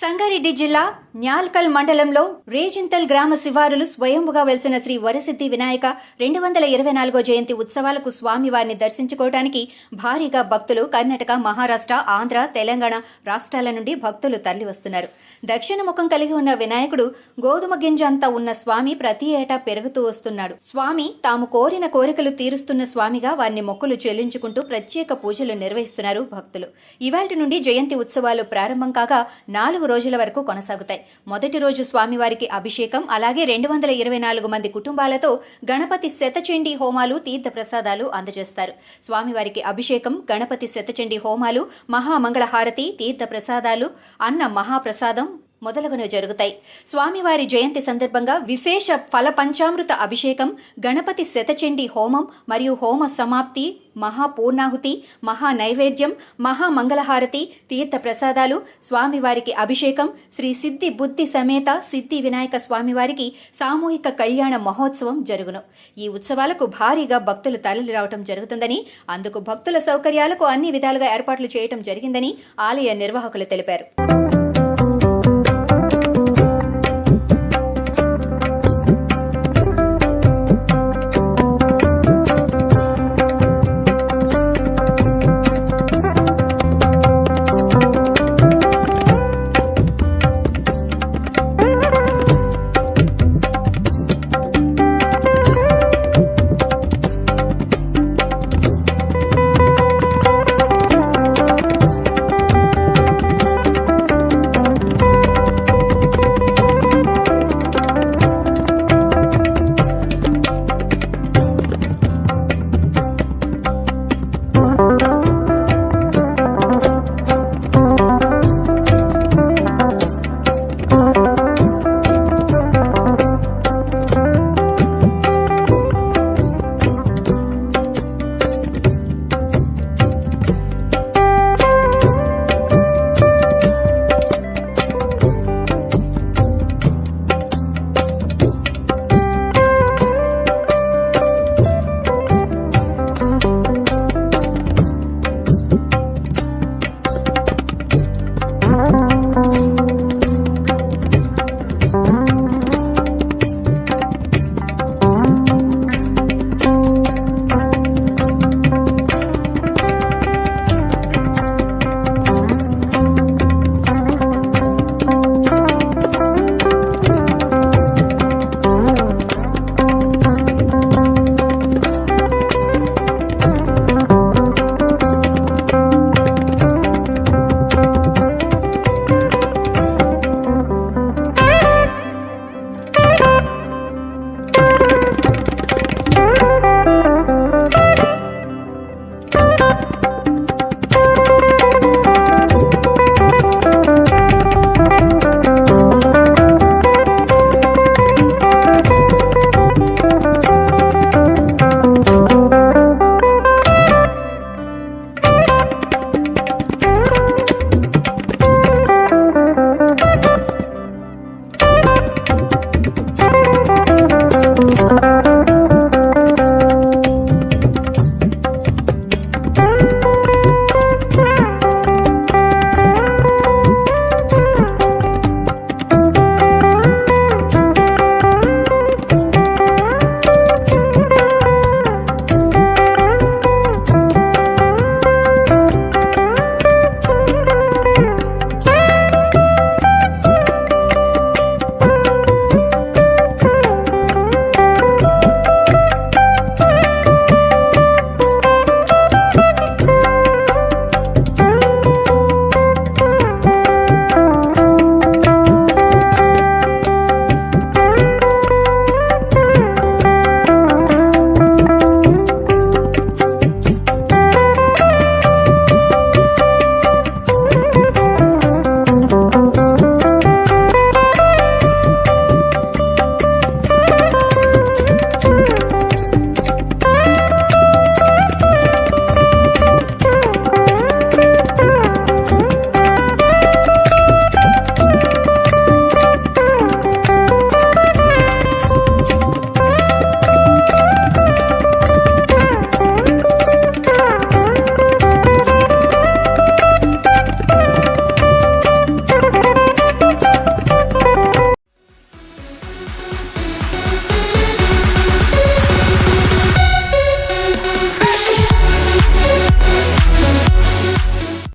సంగారెడ్డి జిల్లా న్యాల్కల్ మండలంలో రేజింతల్ గ్రామ శివారులు స్వయంభుగా వెలిసిన శ్రీ వరసిద్ధి వినాయక 224వ జయంతి ఉత్సవాలకు స్వామివారిని దర్శించుకోవడానికి భారీగా భక్తులు కర్ణాటక, మహారాష్ట్ర, ఆంధ్ర, తెలంగాణ రాష్ట్రాల నుండి భక్తులు తరలివస్తున్నారు. దక్షిణ ముఖం కలిగి ఉన్న వినాయకుడు గోధుమ గింజ అంతా ఉన్న స్వామి ప్రతి ఏటా పెరుగుతూ వస్తున్నాడు. స్వామి తాము కోరిన కోరికలు తీరుస్తున్న స్వామిగా వారిని మొక్కులు చెల్లించుకుంటూ ప్రత్యేక పూజలు నిర్వహిస్తున్నారు భక్తులు. ఇవాల్టి నుండి జయంతి ఉత్సవాలు ప్రారంభం కాగా 4 రోజుల వరకు కొనసాగుతాయి. మొదటి రోజు స్వామివారికి అభిషేకం, అలాగే 224 మంది కుటుంబాలతో గణపతి శతచండీ హోమాలు, తీర్థ ప్రసాదాలు అందజేస్తారు. స్వామివారికి అభిషేకం, గణపతి శతచండీ హోమాలు, మహామంగళహారతి, తీర్థ ప్రసాదాలు, అన్న మహాప్రసాదం మొదలగునవి జరుగుతాయి. స్వామివారి జయంతి సందర్భంగా విశేష ఫల పంచామృత అభిషేకం, గణపతి శతచండీ హోమం మరియు హోమ సమాప్తి, మహాపూర్ణాహుతి, మహా నైవేద్యం, మహామంగళహారతి, తీర్థ ప్రసాదాలు, స్వామివారికి అభిషేకం, శ్రీ సిద్ధి బుద్ధి సమేత సిద్ధి వినాయక స్వామివారికి సామూహిక కళ్యాణ మహోత్సవం జరుగును. ఈ ఉత్సవాలకు భారీగా భక్తులు తరలి రావటం జరుగుతుందని, అందుకు భక్తుల సౌకర్యాలకు అన్ని విధాలుగా ఏర్పాట్లు చేయటం జరిగిందని ఆలయ నిర్వాహకులు తెలిపారు.